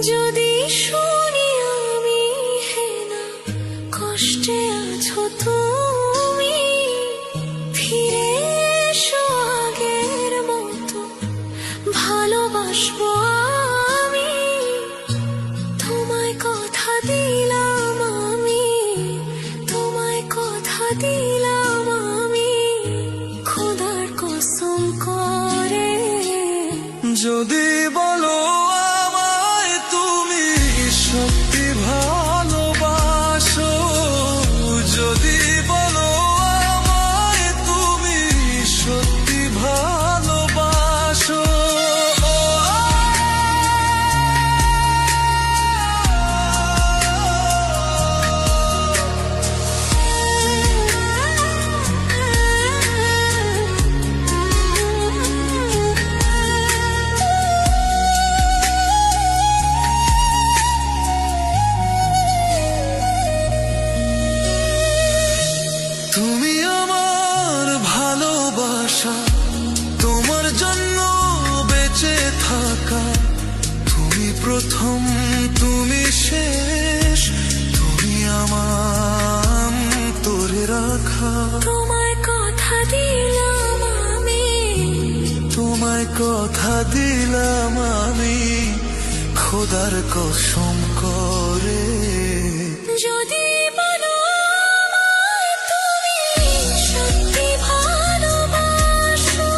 যদি শুনি আমি হেনা কষ্টে আছো তুমি, ফিরে এসো আগের মতো ভালোবাসবো আমি। তোমায় কথা দিলাম আমি, তোমায় কথা দিলাম আমি, খোদার কসম করে। যদি বলো আমায় তুমি সত্যি ভালোবাসো, যদি বলো আমায় তুমি সত্যি ভালোবাসো, তুমি আমার ভালোবাসা, তোমার জন্য বেঁচে থাকা, তুমি প্রথম তুমি শেষ, তুমি আমার তোরে রাখা। তোমায় কথা দিলাম আমি, তোমায় কথা দিলাম আমি, খোদার কসম করে। যদি বলো আমায় তুমি সত্যি ভালোবাসো,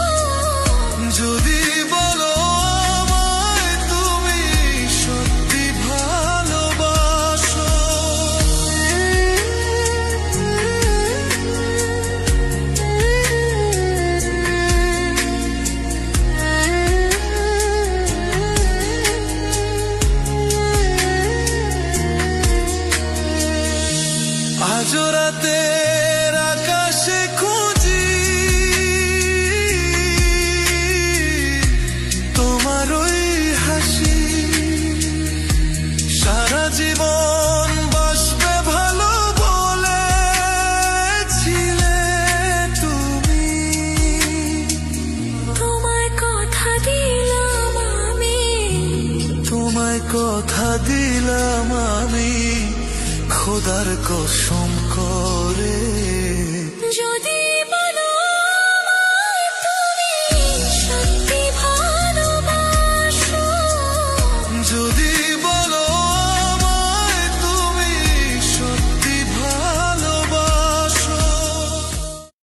যদি বলো আমায় তুমি সত্যি ভালোবাসো, আজ রাতের আকাশে খুঁজি তোমার ওই হাসি, সারা জীবন বাসবে ভালো বলেছিলে তুমি। তোমায় কথা দিলাম আমি, তোমায় কথা দিলাম আমি, খোদার কসম করে।